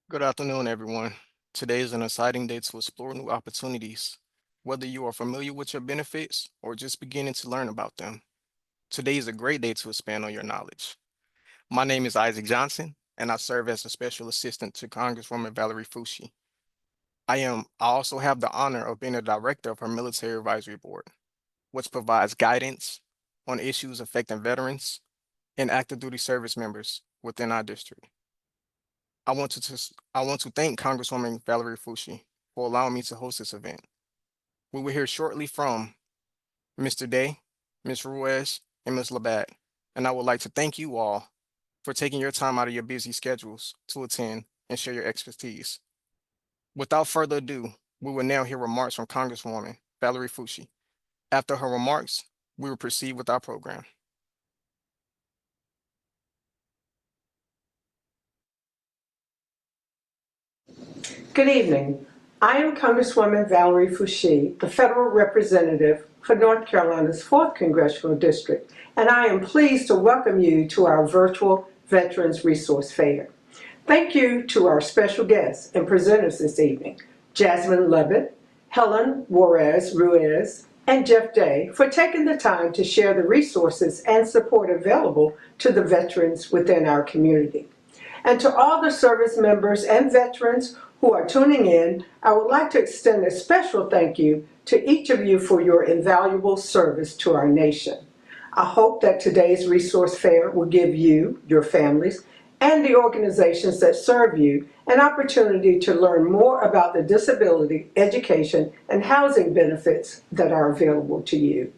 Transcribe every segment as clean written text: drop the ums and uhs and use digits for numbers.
Good afternoon, everyone. Today is an exciting day to explore new opportunities. Whether you are familiar with your benefits or just beginning to learn about them, today is a great day to expand on your knowledge. My name is Isaac Johnson, and I serve as a special assistant to Congresswoman Valerie Foushee. I also have the honor of being a director of her Military Advisory Board, which provides guidance on issues affecting veterans and active duty service members within our district. I want to thank Congresswoman Valerie Foushee for allowing me to host this event. We will hear shortly from Mr. Day, Ms. Ruiz, and Ms. Labatt, and I would like to thank you all for taking your time out of your busy schedules to attend and share your expertise. Without further ado, we will now hear remarks from Congresswoman Valerie Foushee. After her remarks, we will proceed with our program. Good evening. I am Congresswoman Valerie Foushee, the federal representative for North Carolina's 4th Congressional District, and I am pleased to welcome you to our virtual Veterans Resource Fair. Thank you to our special guests and presenters this evening, Jasmine Levitt, Helen Juarez Ruiz, and Jeff Day, for taking the time to share the resources and support available to the veterans within our community. And to all the service members and veterans who are tuning in, I would like to extend a special thank you to each of you for your invaluable service to our nation. I hope that today's resource fair will give you, your families, and the organizations that serve you an opportunity to learn more about the disability, education, and housing benefits that are available to you.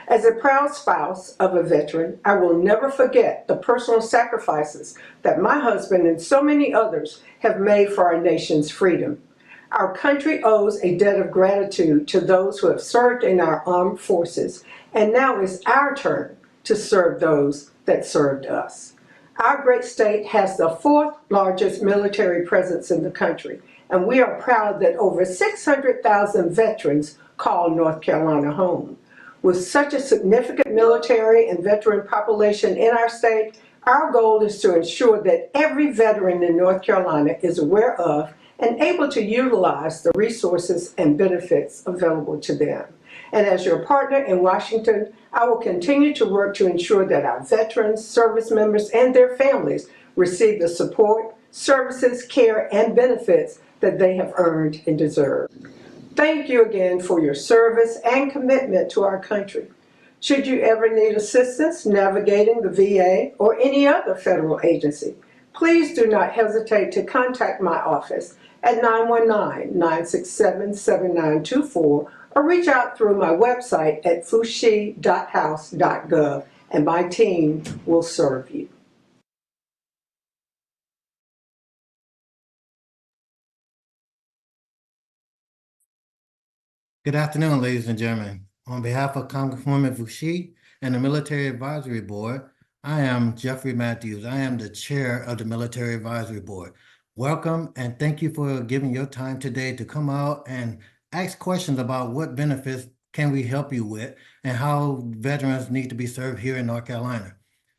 As a proud spouse of a veteran, I will never forget the personal sacrifices that my husband and so many others have made for our nation's freedom. Our country owes a debt of gratitude to those who have served in our armed forces, and now it's our turn to serve those that served us. Our great state has the 4th largest military presence in the country, and we are proud that over 600,000 veterans call North Carolina home. With such a significant military and veteran population in our state, our goal is to ensure that every veteran in North Carolina is aware of and able to utilize the resources and benefits available to them. And as your partner in Washington, I will continue to work to ensure that our veterans, service members, and their families receive the support, services, care, and benefits that they have earned and deserve. Thank you again for your service and commitment to our country. Should you ever need assistance navigating the VA or any other federal agency, please do not hesitate to contact my office at 919-967-7924 or reach out through my website at foushee.house.gov, and my team will serve you. Good afternoon, ladies and gentlemen. On behalf of Congresswoman Foushee and the Military Advisory Board, I am Jeffrey Matthews. I am the chair of the Military Advisory Board. Welcome and thank you for giving your time today to come out and ask questions about what benefits can we help you with and how veterans need to be served here in North Carolina.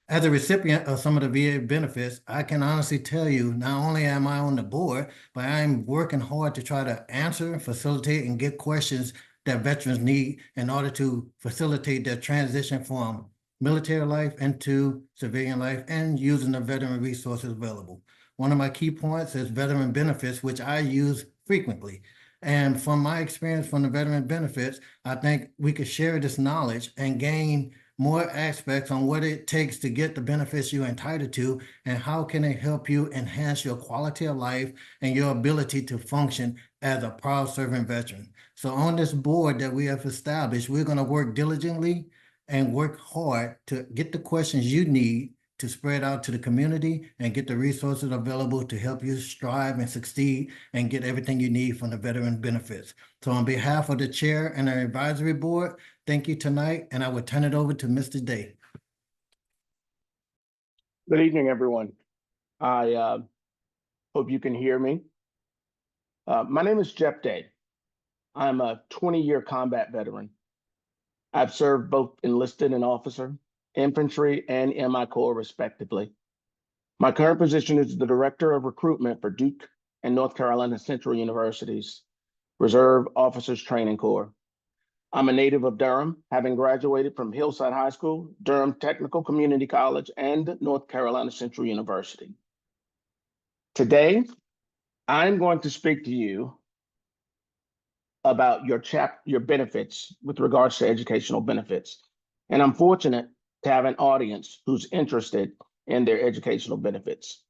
As a recipient of some of the VA benefits, I can honestly tell you, not only am I on the board, but I'm working hard to try to answer, facilitate, and get questions that veterans need in order to facilitate their transition from military life into civilian life and using the veteran resources available. One of my key points is veteran benefits, which I use frequently. And from my experience from the veteran benefits, I think we could share this knowledge and gain more aspects on what it takes to get the benefits you're entitled to and how can it help you enhance your quality of life and your ability to function as a proud serving veteran. So on this board that we have established, we're going to work diligently and work hard to get the questions you need to spread out to the community and get the resources available to help you strive and succeed and get everything you need from the veteran benefits. So on behalf of the chair and our advisory board, thank you tonight, and I will turn it over to Mr. Day. Good evening, everyone. I hope you can hear me. My name is Jeff Day. I'm a 20-year combat veteran. I've served both enlisted and officer, infantry, and MI Corps respectively. My current position is the Director of Recruitment for Duke and North Carolina Central University's Reserve Officers Training Corps. I'm a native of Durham, having graduated from Hillside High School, Durham Technical Community College, and North Carolina Central University. Today, I'm going to speak to you about your benefits with regards to educational benefits. And I'm fortunate to have an audience who's interested in their educational benefits.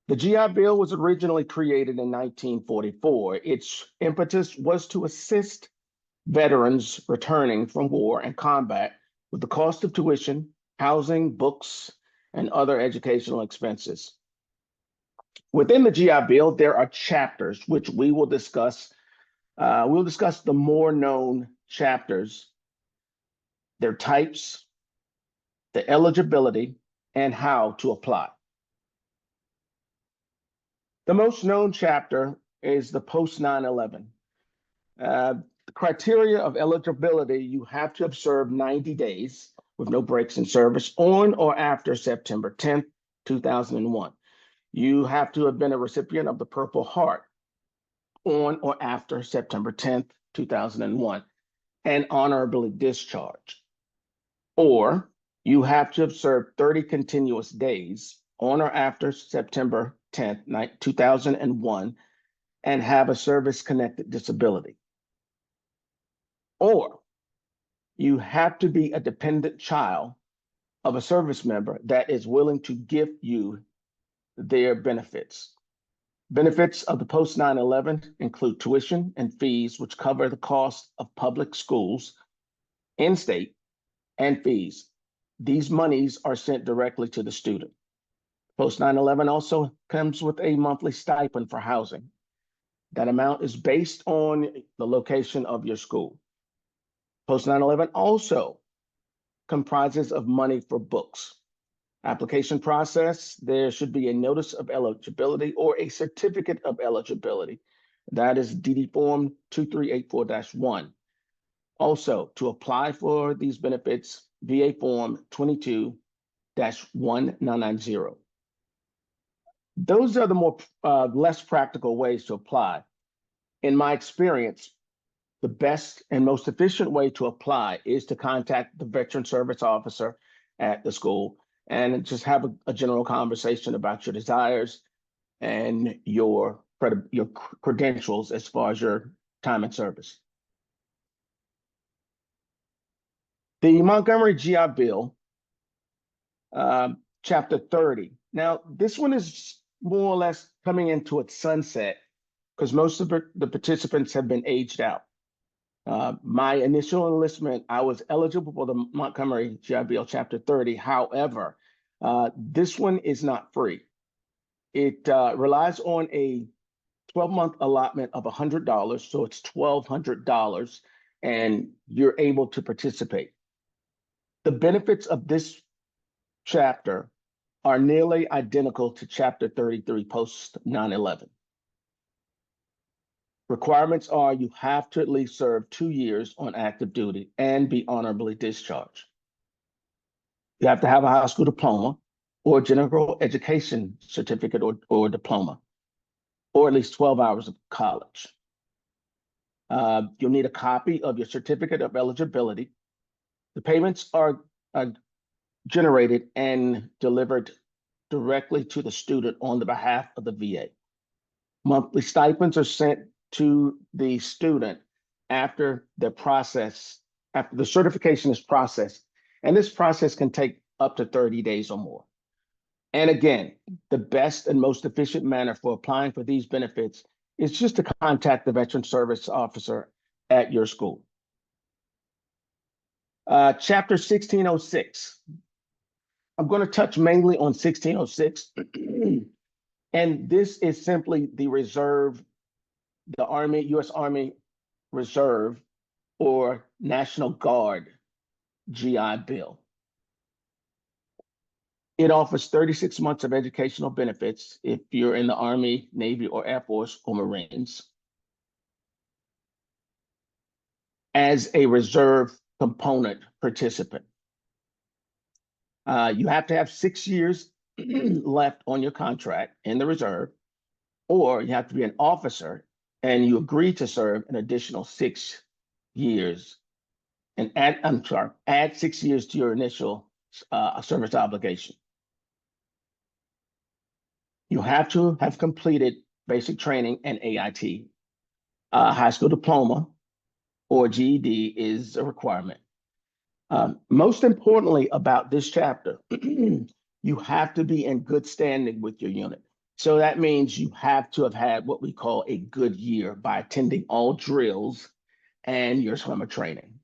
The GI Bill was originally created in 1944. Its impetus was to assist veterans returning from war and combat with the cost of tuition, housing, books, and other educational expenses. Within the GI Bill, there are chapters which we will discuss. We'll discuss the more known chapters, their types, the eligibility, and how to apply. The most known chapter is the post 9/11. The criteria of eligibility, you have to observe 90 days with no breaks in service on or after September 10th, 2001. You have to have been a recipient of the Purple Heart on or after September 10th, 2001, and honorably discharged. Or you have to have served 30 continuous days on or after September 10th, 2001, and have a service-connected disability. Or you have to be a dependent child of a service member that is willing to give you their benefits. Benefits of the post 9/11 include tuition and fees, which cover the cost of public schools, in-state, and fees. These monies are sent directly to the student. Post 9/11 also comes with a monthly stipend for housing. That amount is based on the location of your school. Post 9/11 also comprises of money for books. Application process, there should be a notice of eligibility or a certificate of eligibility. That is DD Form 2384-1. Also, to apply for these benefits, VA Form 22-1990. Those are the more less practical ways to apply. In my experience, the best and most efficient way to apply is to contact the veteran service officer at the school and just have a general conversation about your desires and your credentials as far as your time in service. The Montgomery GI Bill, Chapter 30. Now, this one is more or less coming into its sunset because most of the participants have been aged out. My initial enlistment, I was eligible for the Montgomery GI Bill Chapter 30. However, this one is not free. It relies on a 12-month allotment of $100, so it's $1,200, and you're able to participate. The benefits of this chapter are nearly identical to Chapter 33 post 9/11. Requirements are you have to at least serve 2 years on active duty and be honorably discharged. You have to have a high school diploma or general education certificate or diploma, or at least 12 hours of college. You'll need a copy of your certificate of eligibility. The payments are generated and delivered directly to the student on the behalf of the VA. Monthly stipends are sent to the student after the certification is processed. And this process can take up to 30 days or more. And again, the best and most efficient manner for applying for these benefits is just to contact the veteran service officer at your school. Chapter 1606. I'm going to touch mainly on 1606. And this is simply the reserve, the Army, U.S. Army Reserve or National Guard GI Bill. It offers 36 months of educational benefits if you're in the Army, Navy, or Air Force or Marines. As a reserve component participant. You have to have 6 years left on your contract in the reserve. or you have to be an officer and you agree to serve an additional 6 years and add 6 years to your initial service obligation. You have to have completed basic training and AIT. High school diploma or GED is a requirement. Most importantly about this chapter, you have to be in good standing with your unit. So that means you have to have had what we call a good year by attending all drills and your swimmer training.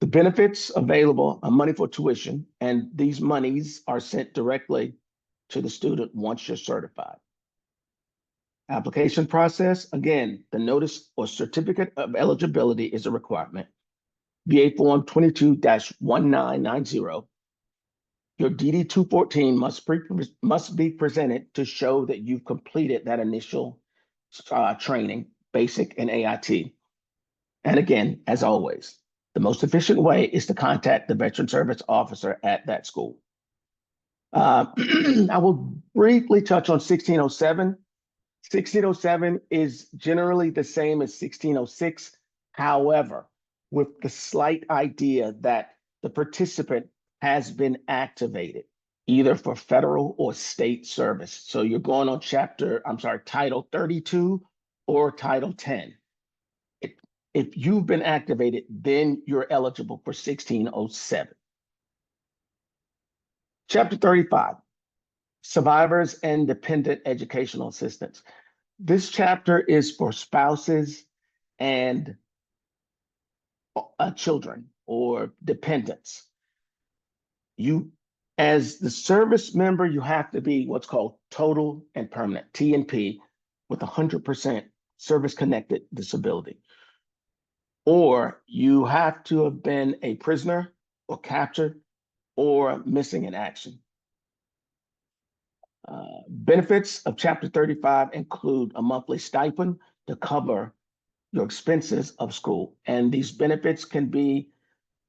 The benefits available are money for tuition, and these monies are sent directly to the student once you're certified. Application process, again, the notice or certificate of eligibility is a requirement. VA Form 22-1990. Your DD 214 must be presented to show that you've completed that initial training, basic and AIT. And again, as always, the most efficient way is to contact the veteran service officer at that school. I will briefly touch on 1607. 1607 is generally the same as 1606. However, with the slight idea that the participant has been activated either for federal or state service. So you're going on Title 32 or Title 10. If you've been activated, then you're eligible for 1607. Chapter 35, Survivors and Dependent Educational Assistance. This chapter is for spouses and children or dependents. You, as the service member, you have to be what's called total and permanent, T&P, with 100% service-connected disability. Or you have to have been a prisoner or captured or missing in action. Benefits of Chapter 35 include a monthly stipend to cover your expenses of school, and these benefits can be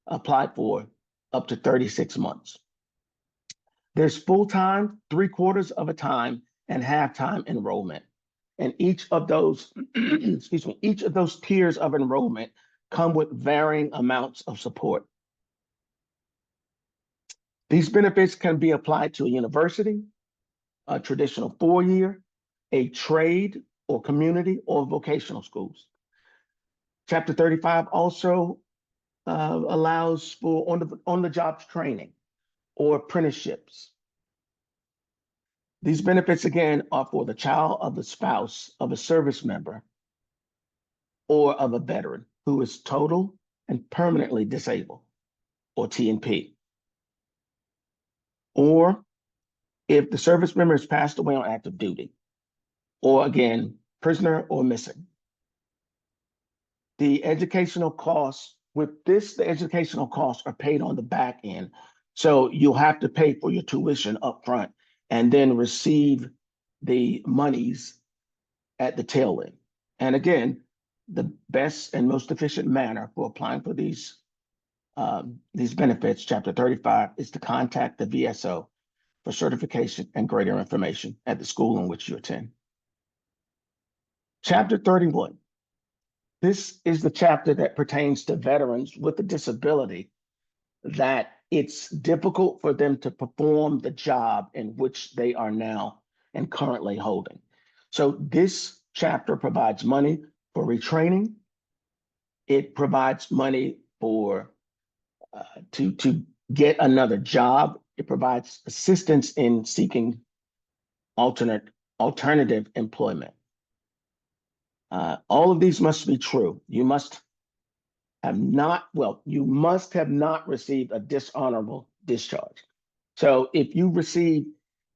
applied for up to 36 months. There's full-time, 3/4 of a time, and half-time enrollment. And each of those, each of those tiers of enrollment come with varying amounts of support. These benefits can be applied to a university, a traditional 4-year, a trade or community or vocational schools. Chapter 35 also allows for on-the-job training or apprenticeships. These benefits, again, are for the child of the spouse of a service member or of a veteran who is total and permanently disabled, or T&P. Or if the service member has passed away on active duty, or again, prisoner or missing. The educational costs, with this, the educational costs are paid on the back end. So you'll have to pay for your tuition up front and then receive the monies at the tail end. And again, the best and most efficient manner for applying for these benefits, Chapter 35, is to contact the VSO for certification and greater information at the school in which you attend. Chapter 31. This is the chapter that pertains to veterans with a disability that it's difficult for them to perform the job in which they are now and currently holding. So this chapter provides money for retraining. It provides money for to get another job. It provides assistance in seeking alternative employment. All of these must be true. You must have not received a dishonorable discharge. So if you receive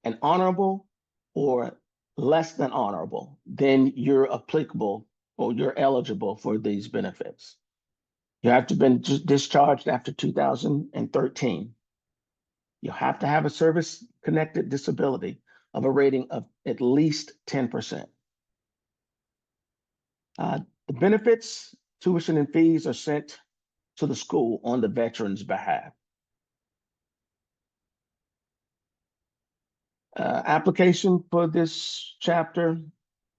an honorable or less than honorable, then you're applicable or you're eligible for these benefits. You have to have been discharged after 2013. You have to have a service-connected disability of a rating of at least 10%. The benefits, tuition, and fees are sent to the school on the veteran's behalf. Application for this chapter,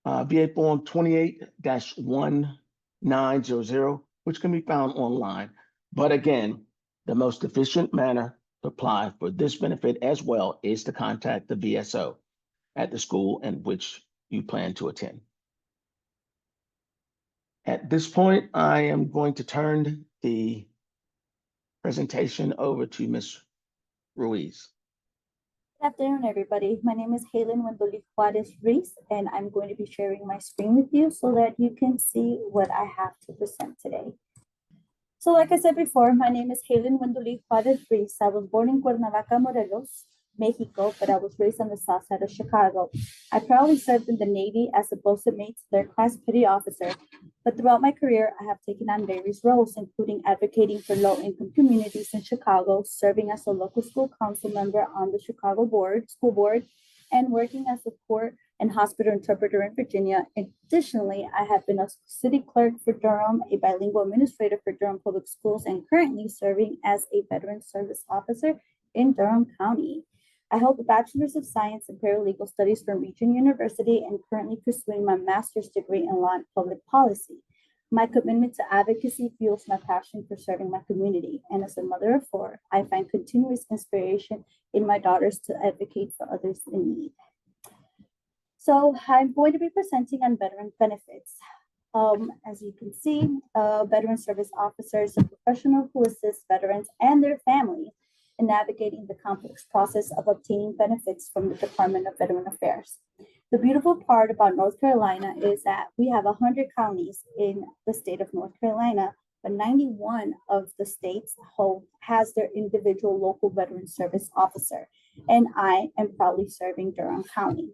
VA Form 28-1900, which can be found online. But again, the most efficient manner to apply for this benefit as well is to contact the VSO at the school in which you plan to attend. At this point, I am going to turn the presentation over to Ms. Ruiz. Good afternoon, everybody. My name is Helen Wendoli Juarez Reese, and I'm going to be sharing my screen with you so that you can see what I have to present today. So like I said before, my name is Helen Wendoli Juarez Reese. I was born in Cuernavaca, Morelos, Mexico, but I was raised on the south side of Chicago. I proudly served in the Navy as a bosun mate, third-class petty officer, but throughout my career, I have taken on various roles, including advocating for low-income communities in Chicago, serving as a local school council member on the Chicago School Board, and working as a court and hospital interpreter in Virginia. Additionally, I have been a city clerk for Durham, a bilingual administrator for Durham Public Schools, and currently serving as a veteran service officer in Durham County. I hold a Bachelor's of Science in Paralegal Studies from Regent University and currently pursuing my master's degree in law and public policy. My commitment to advocacy fuels my passion for serving my community. And as a mother of four, I find continuous inspiration in my daughters to advocate for others in need. So I'm going to be presenting on veteran benefits. As you can see, veteran service officers are a professional who assists veterans and their families in navigating the complex process of obtaining benefits from the Department of Veteran Affairs. The beautiful part about North Carolina is that we have 100 counties in the state of North Carolina, but 91 of the states has their individual local veteran service officer, and I am proudly serving Durham County.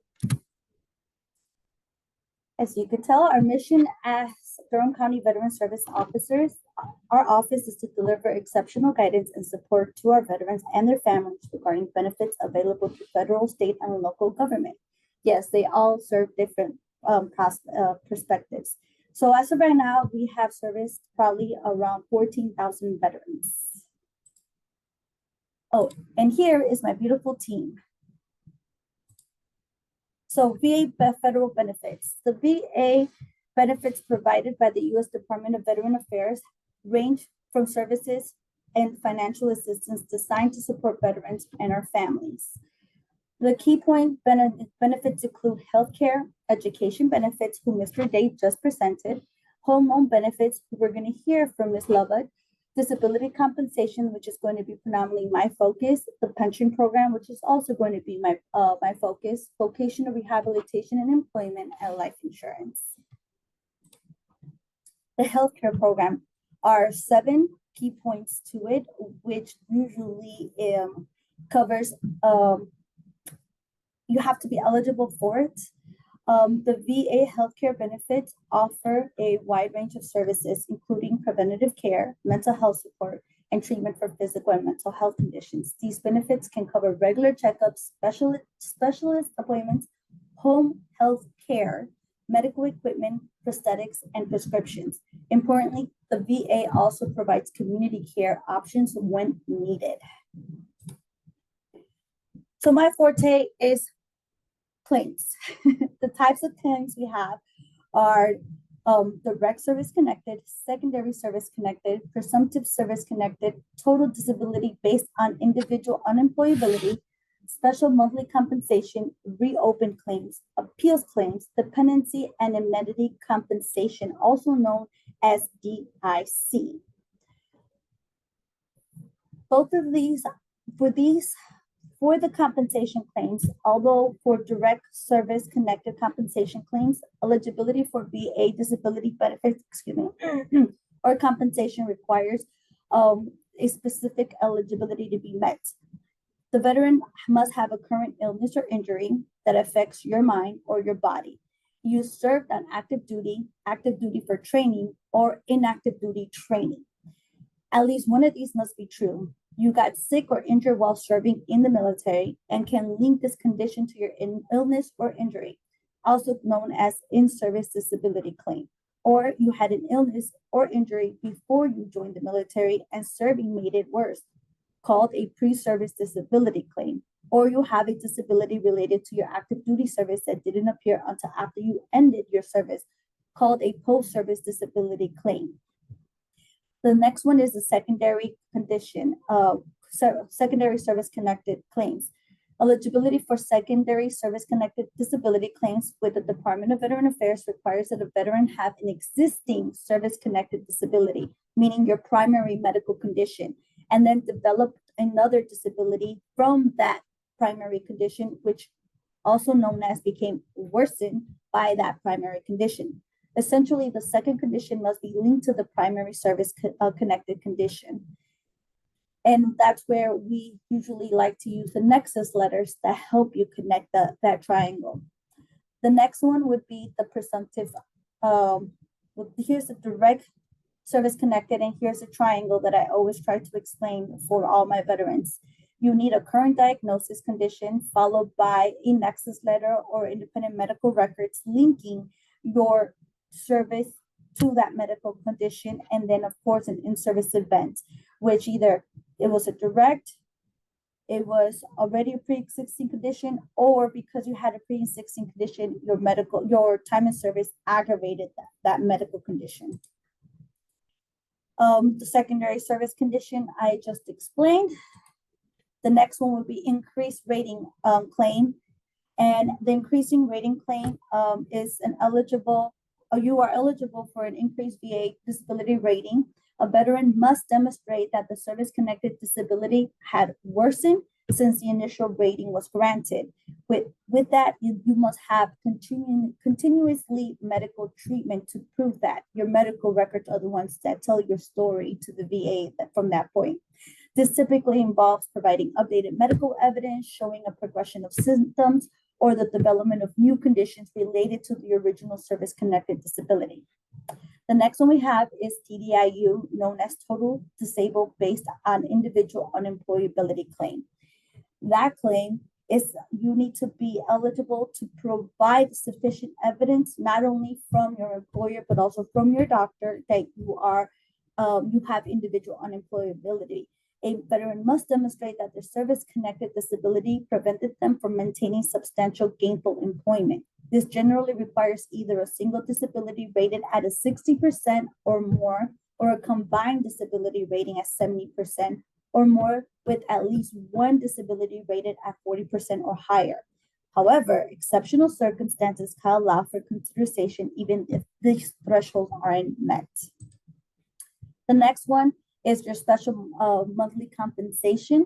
As you can tell, our mission as Durham County Veteran Service Officers, our office is to deliver exceptional guidance and support to our veterans and their families regarding benefits available to federal, state, and local government. Yes, they all serve different perspectives. So as of right now, we have serviced probably around 14,000 veterans. Oh, and here is my beautiful team. So VA federal benefits. The VA benefits provided by the U.S. Department of Veteran Affairs range from services and financial assistance designed to support veterans and our families. The key point benefits include healthcare, education benefits, who Mr. Day just presented, home loan benefits, who we're going to hear from Ms. Lovett, disability compensation, which is going to be predominantly my focus, the pension program, which is also going to be my focus, vocational rehabilitation and employment, and life insurance. The healthcare program are 7 key points to it, which usually covers, you have to be eligible for it. The VA healthcare benefits offer a wide range of services, including preventative care, mental health support, and treatment for physical and mental health conditions. These benefits can cover regular checkups, specialist appointments, home health care, medical equipment, prosthetics, and prescriptions. Importantly, the VA also provides community care options when needed. So my forte is claims. The types of claims we have are direct service connected, secondary service connected, presumptive service connected, total disability based on individual unemployability, special monthly compensation, reopened claims, appeals claims, dependency and amenity compensation, also known as DIC. Both of these, for the compensation claims, although for direct service connected compensation claims, eligibility for VA disability benefits, or compensation requires a specific eligibility to be met. The veteran must have a current illness or injury that affects your mind or your body. You served on active duty for training, or inactive duty training. At least one of these must be true. You got sick or injured while serving in the military and can link this condition to your illness or injury, also known as in-service disability claim. Or you had an illness or injury before you joined the military and serving made it worse, called a pre-service disability claim. or you have a disability related to your active duty service that didn't appear until after you ended your service, called a post-service disability claim. The next one is the secondary condition, secondary service-connected claims. Eligibility for secondary service-connected disability claims with the Department of Veteran Affairs requires that a veteran have an existing service-connected disability, meaning your primary medical condition, and then develop another disability from that primary condition, which also known as became worsened by that primary condition. Essentially, the second condition must be linked to the primary service connected condition. And that's where we usually like to use the nexus letters that help you connect that triangle. The next one would be the presumptive, here's the direct service connected, and here's a triangle that I always try to explain for all my veterans. You need a current diagnosis condition followed by a nexus letter or independent medical records linking your service to that medical condition, and then of course an in-service event, which either it was a direct, it was already a pre-existing condition, or because you had a pre-existing condition, your time in service aggravated that medical condition. The secondary service condition I just explained. The next one would be increased rating claim. And the increasing rating claim is you are eligible for an increased VA disability rating. A veteran must demonstrate that the service-connected disability had worsened since the initial rating was granted. With that, you must have continuously medical treatment to prove that. Your medical records are the ones that tell your story to the VA from that point. This typically involves providing updated medical evidence, showing a progression of symptoms, or the development of new conditions related to the original service-connected disability. The next one we have is TDIU, known as Total Disabled Based on Individual Unemployability Claim. That claim is you need to be eligible to provide sufficient evidence, not only from your employer, but also from your doctor that you have individual unemployability. A veteran must demonstrate that their service-connected disability prevented them from maintaining substantial gainful employment. This generally requires either a single disability rated at a 60% or more, or a combined disability rating at 70% or more, with at least one disability rated at 40% or higher. However, exceptional circumstances can allow for consideration even if these thresholds aren't met. The next one is your special monthly compensation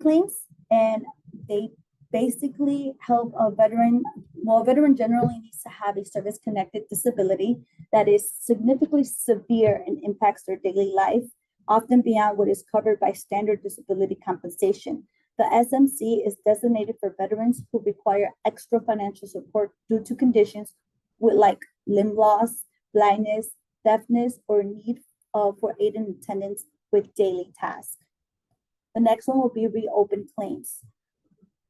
claims, and they basically help a veteran. Well, a veteran generally needs to have a service-connected disability that is significantly severe and impacts their daily life, often beyond what is covered by standard disability compensation. The SMC is designated for veterans who require extra financial support due to conditions with like limb loss, blindness, deafness, or need for aid and attendance with daily tasks. The next one will be reopened claims.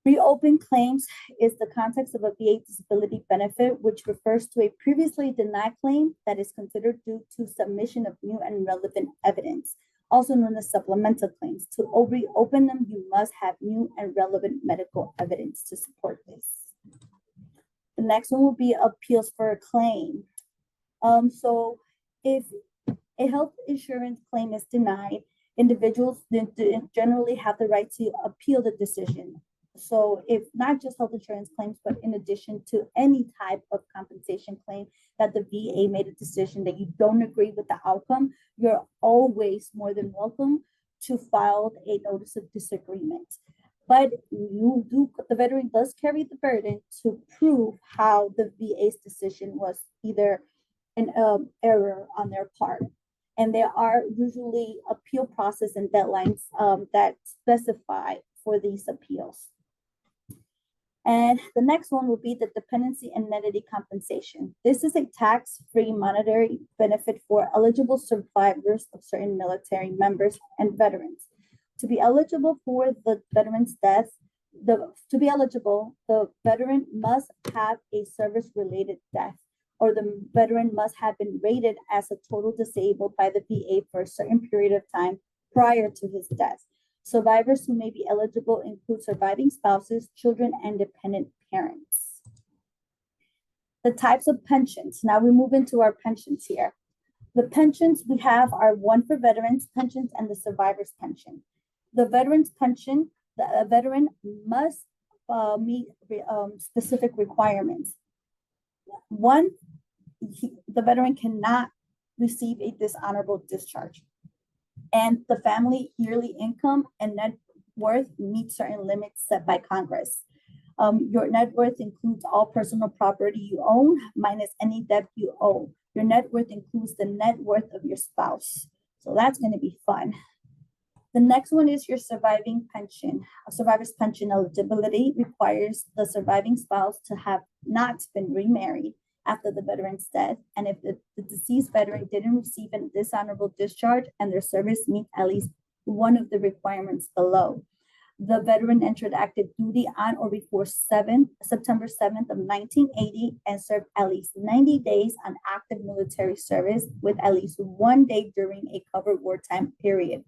Reopened claims is the context of a VA disability benefit, which refers to a previously denied claim that is considered due to submission of new and relevant evidence, also known as supplemental claims. To reopen them, you must have new and relevant medical evidence to support this. The next one will be appeals for a claim. So if a health insurance claim is denied, individuals generally have the right to appeal the decision. So if not just health insurance claims, but in addition to any type of compensation claim that the VA made a decision that you don't agree with the outcome, you're always more than welcome to file a notice of disagreement. But the veteran does carry the burden to prove how the VA's decision was either an error on their part. And there are usually appeal process and deadlines that specify for these appeals. And the next one will be the dependency and entity compensation. This is a tax-free monetary benefit for eligible survivors of certain military members and veterans. To be eligible for the veteran's death, to be eligible, the veteran must have a service-related death, or the veteran must have been rated as a total disabled by the VA for a certain period of time prior to his death. Survivors who may be eligible include surviving spouses, children, and dependent parents. The types of pensions. Now we move into our pensions here. The pensions we have are one for veterans pensions and the survivor's pension. The veterans pension, the veteran must meet specific requirements. One, the veteran cannot receive a dishonorable discharge, and the family yearly income and net worth meet certain limits set by Congress. Your net worth includes all personal property you own minus any debt you owe. Your net worth includes the net worth of your spouse. So that's going to be fun. The next one is your surviving pension. A survivor's pension eligibility requires the surviving spouse to have not been remarried after the veteran's death, and if the deceased veteran didn't receive a dishonorable discharge and their service meet at least one of the requirements below. The veteran entered active duty on or before September 7th of 1980 and served at least 90 days on active military service with at least 1 day during a covered wartime period.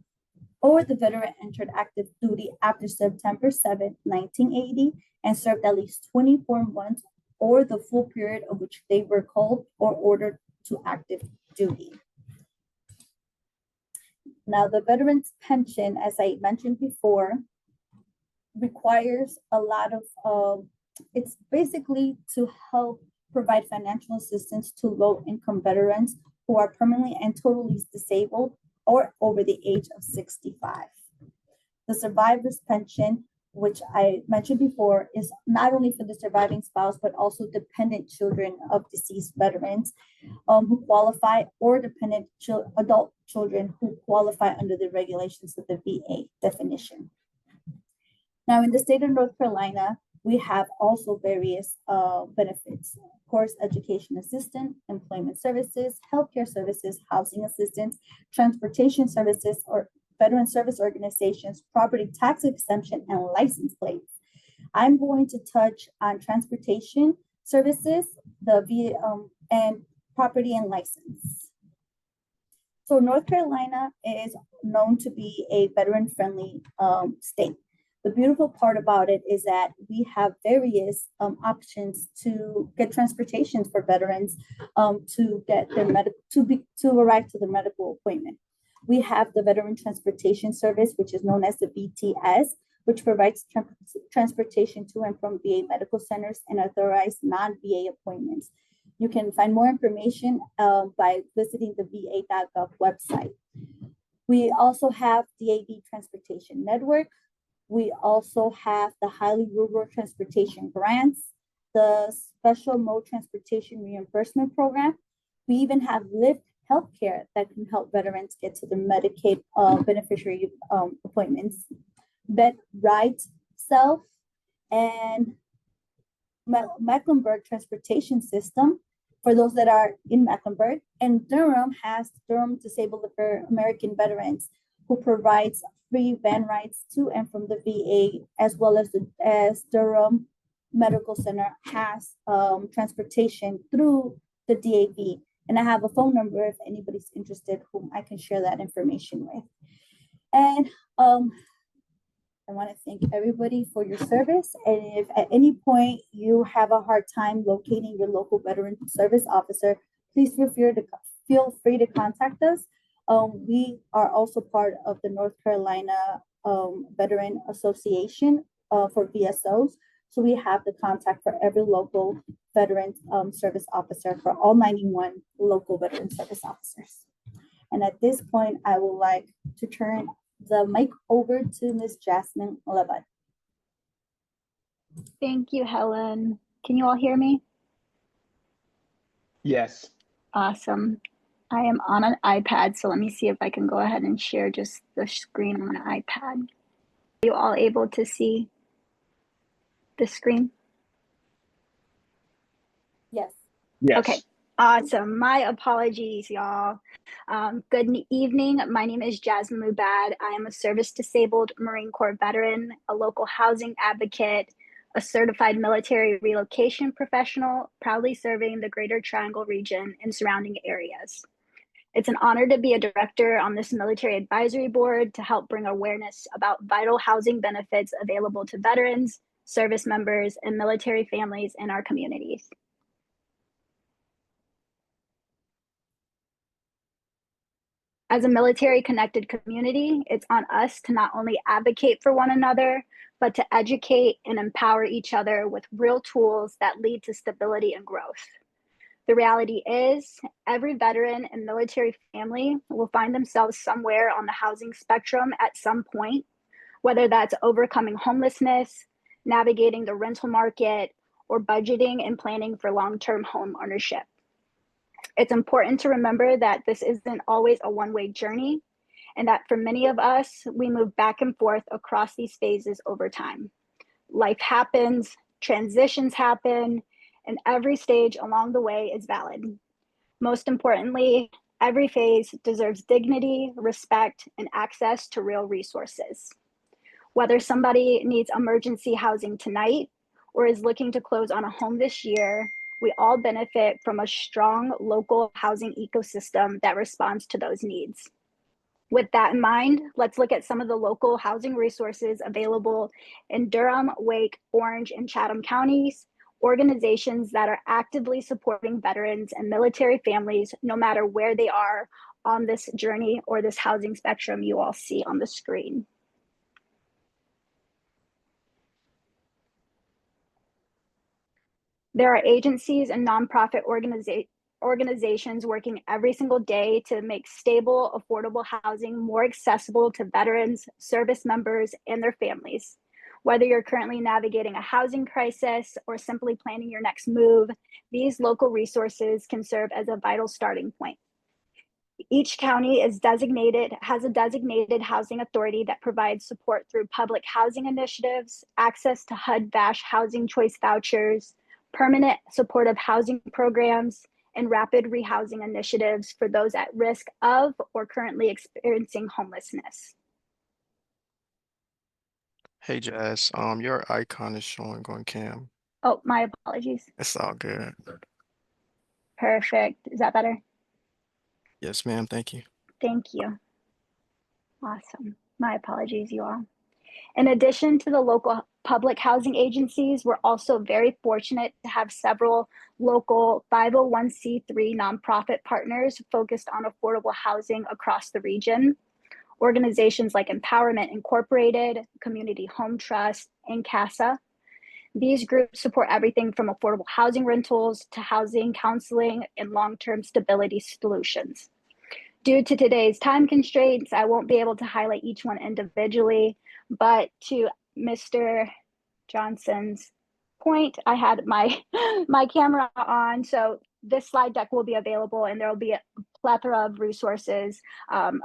Or the veteran entered active duty after September 7th, 1980 and served at least 24 months or the full period of which they were called or ordered to active duty. Now, the veteran's pension, as I mentioned before, requires a lot of, it's basically to help provide financial assistance to low-income veterans who are permanently and totally disabled or over the age of 65. The survivor's pension, which I mentioned before, is not only for the surviving spouse, but also dependent children of deceased veterans who qualify, or dependent adult children who qualify under the regulations of the VA definition. Now, in the state of North Carolina, we have also various benefits: course education assistance, employment services, healthcare services, housing assistance, transportation services, or veteran service organizations, property tax exemption, and license plates. I'm going to touch on transportation services, and property and license. So North Carolina is known to be a veteran-friendly state. The beautiful part about it is that we have various options to get transportation for veterans to get their to arrive to the medical appointment. We have the Veteran Transportation Service, which is known as the VTS, which provides transportation to and from VA medical centers and authorized non-VA appointments. You can find more information by visiting the va.gov website. We also have the AV Transportation Network. We also have the Highly Rural Transportation Grants, the Special Mode Transportation Reimbursement Program. We even have Lyft Healthcare that can help veterans get to the Medicaid beneficiary appointments. Vet Right Self and Mecklenburg Transportation System for those that are in Mecklenburg. And Durham has Durham Disabled American Veterans, who provides free van rides to and from the VA, as well as Durham Medical Center has transportation through the DAV. And I have a phone number if anybody's interested, whom I can share that information with. And I want to thank everybody for your service. And if at any point you have a hard time locating your local veteran service officer, please feel free to contact us. We are also part of the North Carolina Veteran Association for VSOs. So we have the contact for every local veteran service officer for all 91 local veteran service officers. And at this point, I would like to turn the mic over to Ms. Jasmine Levitt. Thank you, Helen. Can you all hear me? Yes. Awesome. I am on an iPad, so let me see if I can go ahead and share just the screen on the iPad. Are you all able to see the screen? Yes. Yes. Okay, awesome. My apologies, y'all. Good evening. My name is Jasmine Mubad. I am a service-disabled Marine Corps veteran, a local housing advocate, a certified military relocation professional, proudly serving the Greater Triangle region and surrounding areas. It's an honor to be a director on this military advisory board to help bring awareness about vital housing benefits available to veterans, service members, and military families in our communities. As a military connected community, it's on us to not only advocate for one another, but to educate and empower each other with real tools that lead to stability and growth. The reality is, every veteran and military family will find themselves somewhere on the housing spectrum at some point, whether that's overcoming homelessness, navigating the rental market, or budgeting and planning for long-term home ownership. It's important to remember that this isn't always a one-way journey, and that for many of us, we move back and forth across these phases over time. Life happens, transitions happen, and every stage along the way is valid. Most importantly, every phase deserves dignity, respect, and access to real resources. Whether somebody needs emergency housing tonight or is looking to close on a home this year, we all benefit from a strong local housing ecosystem that responds to those needs. With that in mind, let's look at some of the local housing resources available in Durham, Wake, Orange, and Chatham counties, organizations that are actively supporting veterans and military families, no matter where they are on this journey or this housing spectrum you all see on the screen. There are agencies and nonprofit organizations working every single day to make stable, affordable housing more accessible to veterans, service members, and their families. Whether you're currently navigating a housing crisis or simply planning your next move, these local resources can serve as a vital starting point. Each county has a designated housing authority that provides support through public housing initiatives, access to HUD-VASH housing choice vouchers, permanent supportive housing programs, and rapid rehousing initiatives for those at risk of or currently experiencing homelessness. Hey Jazz, your icon is showing on cam. Oh, my apologies. It's all good. Perfect. Is that better? Yes, ma'am. Thank you. Thank you. Awesome. My apologies, you all. In addition to the local public housing agencies, we're also very fortunate to have several local 501c3 nonprofit partners focused on affordable housing across the region. Organizations like Empowerment Incorporated, Community Home Trust, and CASA. These groups support everything from affordable housing rentals to housing counseling and long-term stability solutions. Due to today's time constraints, I won't be able to highlight each one individually, but to Mr. Johnson's point, I had my camera on, so this slide deck will be available and there will be a plethora of resources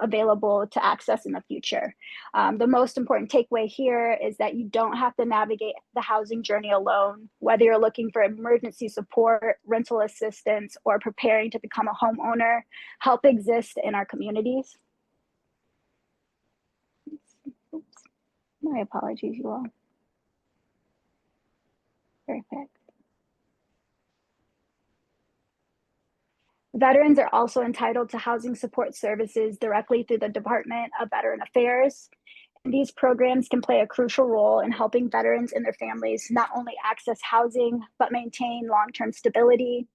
available to access in the future. The most important takeaway here is that you don't have to navigate the housing journey alone, whether you're looking for emergency support, rental assistance, or preparing to become a homeowner. Help exists in our communities. Oops. My apologies, you all. Perfect. Veterans are also entitled to housing support services directly through the Department of Veteran Affairs. And these programs can play a crucial role in helping veterans and their families not only access housing, but maintain long-term stability.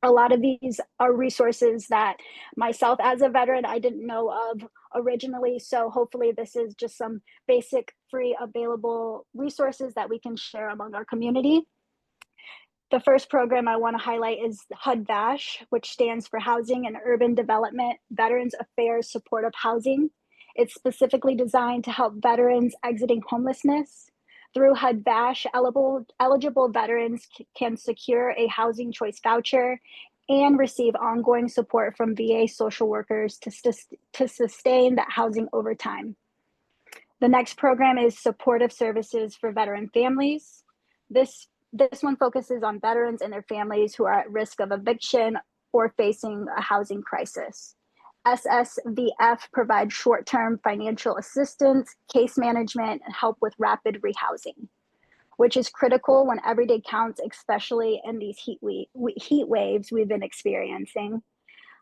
A lot of these are resources that myself as a veteran, I didn't know of originally. So hopefully this is just some basic free available resources that we can share among our community. The first program I want to highlight is HUD-VASH, which stands for Housing and Urban Development Veterans Affairs Supportive Housing. It's specifically designed to help veterans exiting homelessness. Through HUD-VASH, eligible veterans can secure a housing choice voucher and receive ongoing support from VA social workers to sustain that housing over time. The next program is Supportive Services for Veteran Families. This one focuses on veterans and their families who are at risk of eviction or facing a housing crisis. SSVF provides short-term financial assistance, case management, and help with rapid rehousing, which is critical when every day counts, especially in these heat waves we've been experiencing.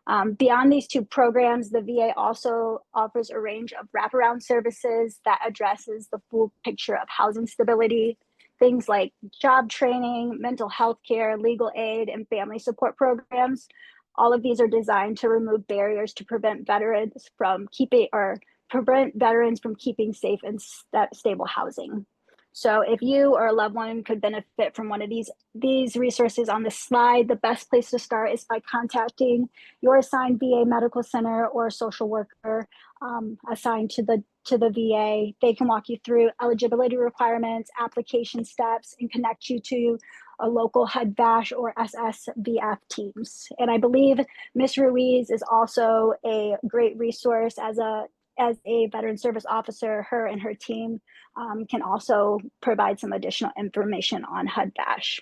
Beyond these two programs, the VA also offers a range of wraparound services that addresses the full picture of housing stability, things like job training, mental health care, legal aid, and family support programs. All of these are designed to remove barriers to prevent veterans from keeping safe and stable housing. So if you or a loved one could benefit from one of these resources on the slide, the best place to start is by contacting your assigned VA medical center or social worker assigned to the VA. They can walk you through eligibility requirements, application steps, and connect you to a local HUD-VASH or SSVF teams. And I believe Ms. Ruiz is also a great resource as a veteran service officer. Her and her team can also provide some additional information on HUD-VASH.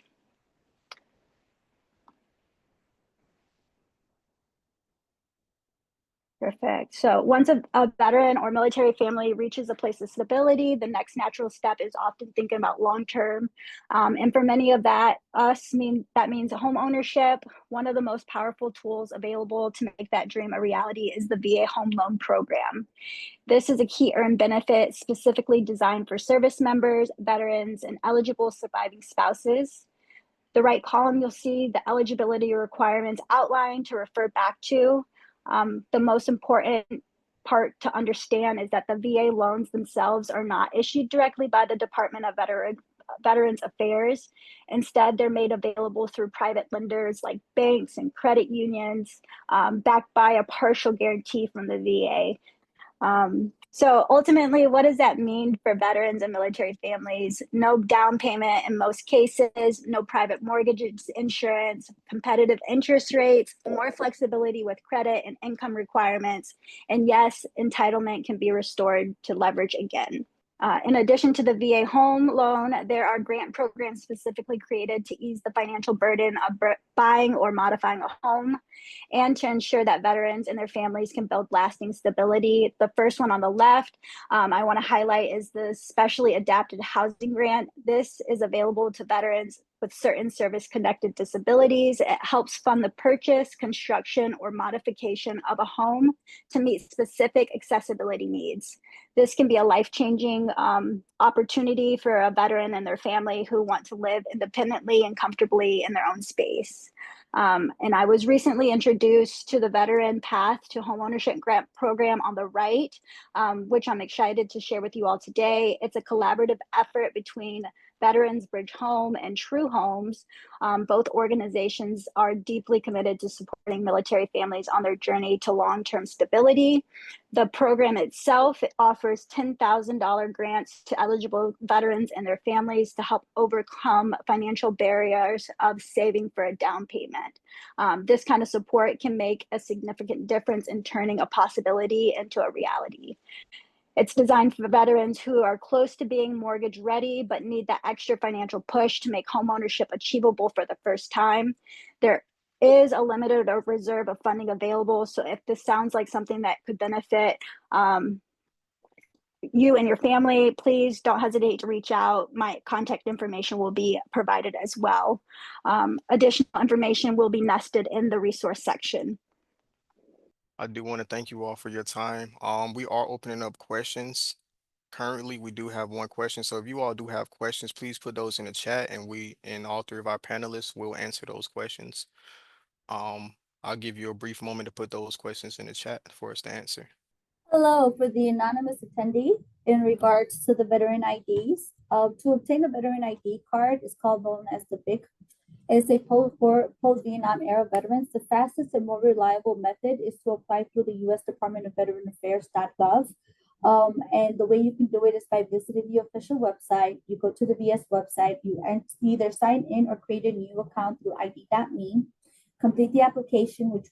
Perfect. So once a veteran or military family reaches a place of stability, the next natural step is often thinking about long-term. And for many of that means home ownership. One of the most powerful tools available to make that dream a reality is the VA Home Loan Program. This is a key earned benefit specifically designed for service members, veterans, and eligible surviving spouses. The right column, you'll see the eligibility requirements outlined to refer back to. The most important part to understand is that the VA loans themselves are not issued directly by the Department of Veterans Affairs. Instead, they're made available through private lenders like banks and credit unions, backed by a partial guarantee from the VA. So ultimately, what does that mean for veterans and military families? No down payment in most cases, no private mortgages, insurance, competitive interest rates, more flexibility with credit and income requirements. And yes, entitlement can be restored to leverage again. In addition to the VA home loan, there are grant programs specifically created to ease the financial burden of buying or modifying a home and to ensure that veterans and their families can build lasting stability. The first one on the left, I want to highlight is the Specially Adapted Housing Grant. This is available to veterans with certain service-connected disabilities. It helps fund the purchase, construction, or modification of a home to meet specific accessibility needs. This can be a life-changing opportunity for a veteran and their family who want to live independently and comfortably in their own space. And I was recently introduced to the Veteran Path to Homeownership Grant Program on the right, which I'm excited to share with you all today. It's a collaborative effort between Veterans Bridge Home and True Homes. Both organizations are deeply committed to supporting military families on their journey to long-term stability. The program itself offers $10,000 grants to eligible veterans and their families to help overcome financial barriers of saving for a down payment. This kind of support can make a significant difference in turning a possibility into a reality. It's designed for veterans who are close to being mortgage ready, but need that extra financial push to make homeownership achievable for the first time. There is a limited reserve of funding available. So if this sounds like something that could benefit you and your family, please don't hesitate to reach out. My contact information will be provided as well. Additional information will be nested in the resource section. I do want to thank you all for your time. We are opening up questions. Currently, we do have one question. So if you all do have questions, please put those in the chat and we and all three of our panelists will answer those questions. I'll give you a brief moment to put those questions in the chat for us to answer. Hello, for the anonymous attendee, in regards to the veteran IDs, to obtain a veteran ID card is called known as the BIC. It's a post-Vietnam era veterans. The fastest and more reliable method is to apply through the U.S. Department of Veteran Affairs.gov. And the way you can do it is by visiting the official website. You go to the VS website, you either sign in or create a new account through ID.me. Complete the application, which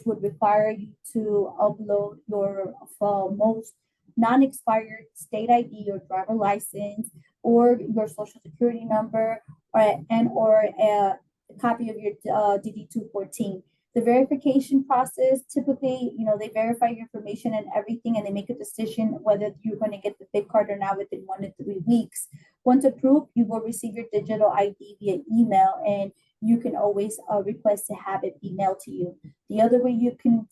would require you to upload your most non-expired state ID or driver license, or your social security number, or a copy of your DD-214. The verification process, typically, they verify your information and everything, and they make a decision whether you're going to get the big card or not within 1 to 3 weeks. Once approved, you will receive your digital ID via email, and you can always request to have it be mailed to you. The other way you could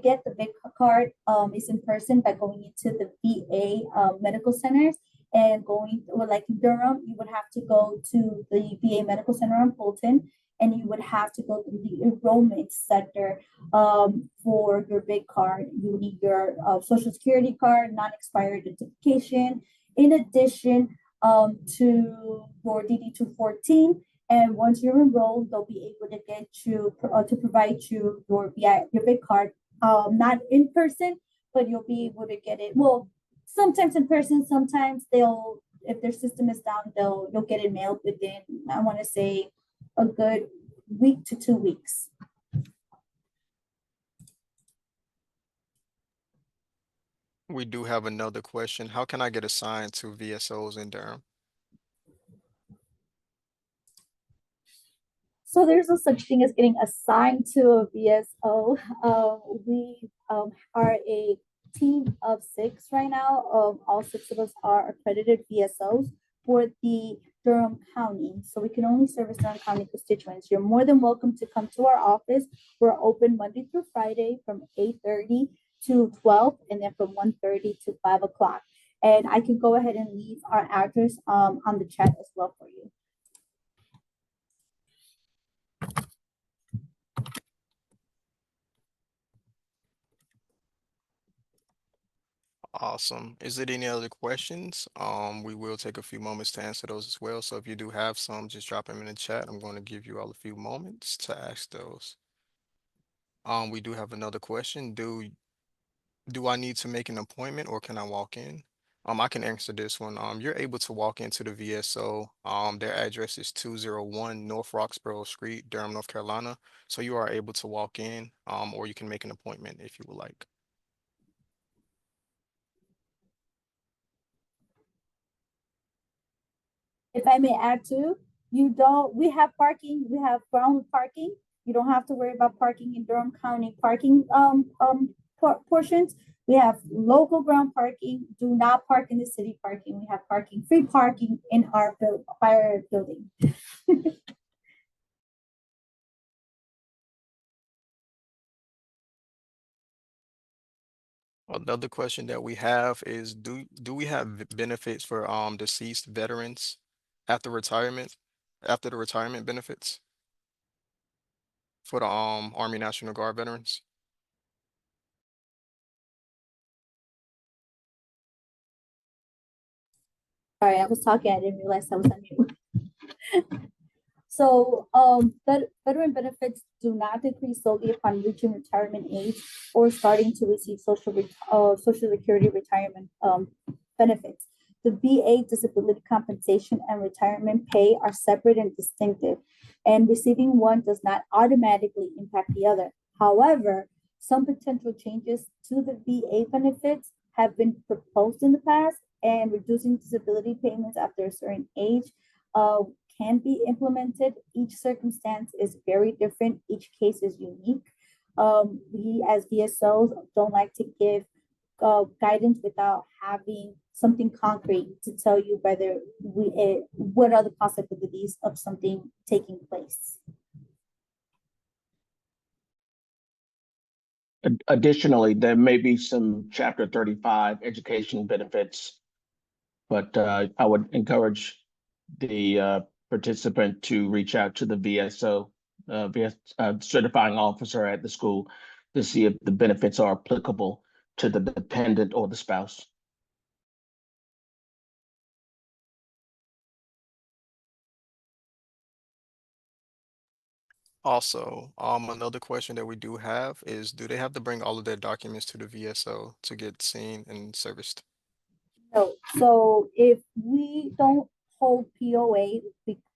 get the VIC card is in person by going into the VA medical centers and going, or like in Durham, you would have to go to the VA medical center in Fulton, and you would have to go through the enrollment center for your big card. You would need your social security card, non-expired identification, in addition to your DD-214. And once you're enrolled, they'll be able to get you to provide you your big card, not in person, but you'll be able to get it. Well, sometimes in person, sometimes they'll, if their system is down, you'll get it mailed within, I want to say, a good week to 2 weeks. We do have another question. How can I get assigned to VSOs in Durham? So there's no such thing as getting assigned to a VSO. We are a team of 6 right now. All 6 of us are accredited VSOs for the Durham County. So we can only service Durham County constituents. You're more than welcome to come to our office. We're open Monday through Friday from 8:30 to 12, and then from 1:30 to 5 o'clock. And I can go ahead and leave our address on the chat as well for you. Awesome. Is it any other questions? We will take a few moments to answer those as well. So if you do have some, just drop them in the chat. I'm going to give you all a few moments to ask those. We do have another question. Do I need to make an appointment or can I walk in? I can answer this one. You're able to walk into the VSO. Their address is 201 North Roxborough Street, Durham, North Carolina. So you are able to walk in, or you can make an appointment if you would like. If I may add too, we have parking, we have ground parking. You don't have to worry about parking in Durham County parking portions. We have local ground parking. Do not park in the city parking. We have free parking in our fire building. Another question that we have is do we have benefits for deceased veterans after retirement, after the retirement benefits for the Army National Guard veterans? Sorry, I was talking. I didn't realize I was on mute. So, veteran benefits do not decrease solely upon reaching retirement age or starting to receive Social Security retirement benefits. The VA disability compensation and retirement pay are separate and distinctive, and receiving one does not automatically impact the other. However, some potential changes to the VA benefits have been proposed in the past, and reducing disability payments after a certain age can be implemented. Each circumstance is very different. Each case is unique. We as VSOs don't like to give guidance without having something concrete to tell you whether what are the possibilities of something taking place. Additionally, there may be some Chapter 35 education benefits, but I would encourage the participant to reach out to the VSO, certifying officer at the school, to see if the benefits are applicable to the dependent or the spouse. Also, another question that we do have is, do they have to bring all of their documents to the VSO to get seen and serviced? No, so if we don't hold POA,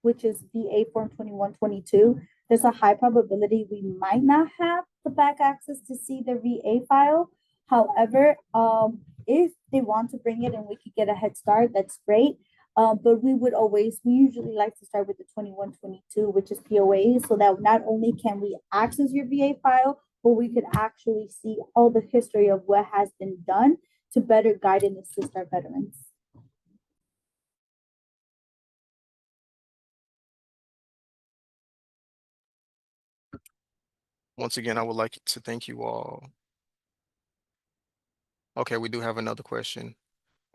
which is VA Form 2122, there's a high probability we might not have the back access to see the VA file. However, if they want to bring it and we could get a head start, that's great. But we usually like to start with the 2122, which is POA, so that not only can we access your VA file, but we could actually see all the history of what has been done to better guide and assist our veterans. Once again, I would like to thank you all. Okay, we do have another question.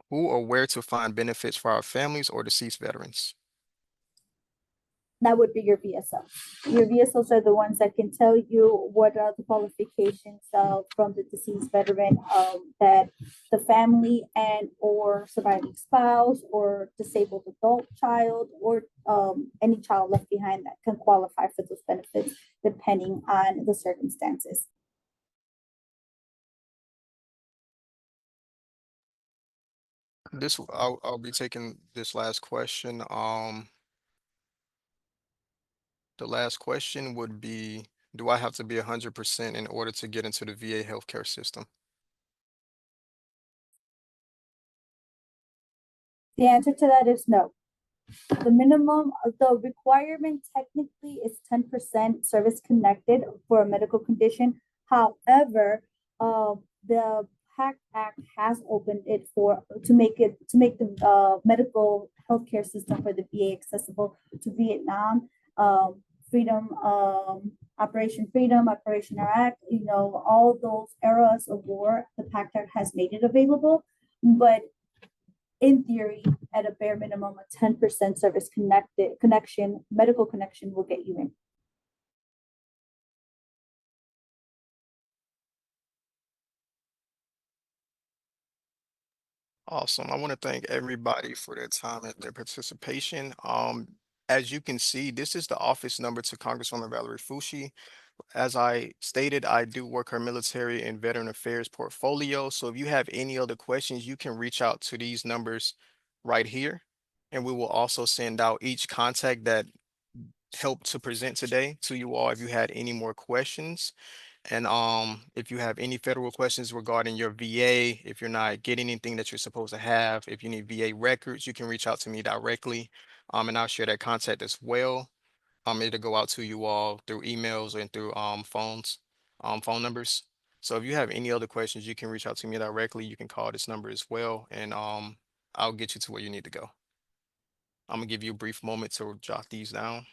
Who or where to find benefits for our families or deceased veterans? That would be your VSO. Your VSOs are the ones that can tell you what are the qualifications from the deceased veteran that the family and or surviving spouse or disabled adult child or any child left behind that can qualify for those benefits depending on the circumstances. I'll be taking this last question. The last question would be, do I have to be 100% in order to get into the VA healthcare system? The answer to that is no. The minimum, the requirement technically is 10% service connected for a medical condition. However, the PACT Act has opened it to make the medical healthcare system for the VA accessible to Vietnam, Freedom, Operation Freedom, Operation Iraq. All those eras of war, the PACT Act has made it available, but in theory, at a bare minimum, a 10% service connection, medical connection will get you in. Awesome. I want to thank everybody for their time and their participation. As you can see, this is the office number to Congresswoman Valerie Foushee. As I stated, I do work her military and veteran affairs portfolio. So if you have any other questions, you can reach out to these numbers right here. And we will also send out each contact that helped to present today to you all if you had any more questions. And if you have any federal questions regarding your VA, if you're not getting anything that you're supposed to have, if you need VA records, you can reach out to me directly. And I'll share that contact as well. It'll go out to you all through emails and through phone numbers. So if you have any other questions, you can reach out to me directly. You can call this number as well, and I'll get you to where you need to go. I'm gonna give you a brief moment to jot these down.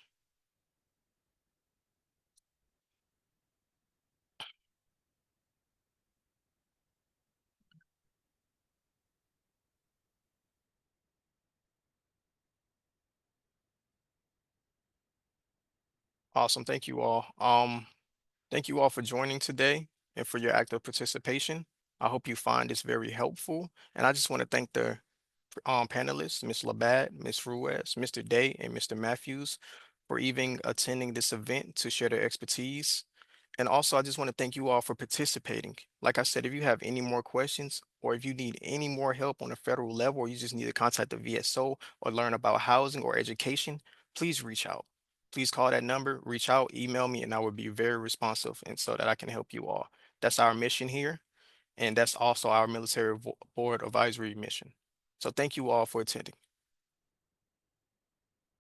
Awesome. Thank you all. Thank you all for joining today and for your active participation. I hope you find this very helpful. And I just want to thank the panelists, Ms. Labatt, Ms. Ruiz, Mr. Day, and Mr. Matthews for even attending this event to share their expertise. And also, I just want to thank you all for participating. Like I said, if you have any more questions or if you need any more help on a federal level or you just need to contact the VSO or learn about housing or education, please reach out. Please call that number, reach out, email me, and I will be very responsive and so that I can help you all. That's our mission here, and that's also our military board advisory mission. So thank you all for attending.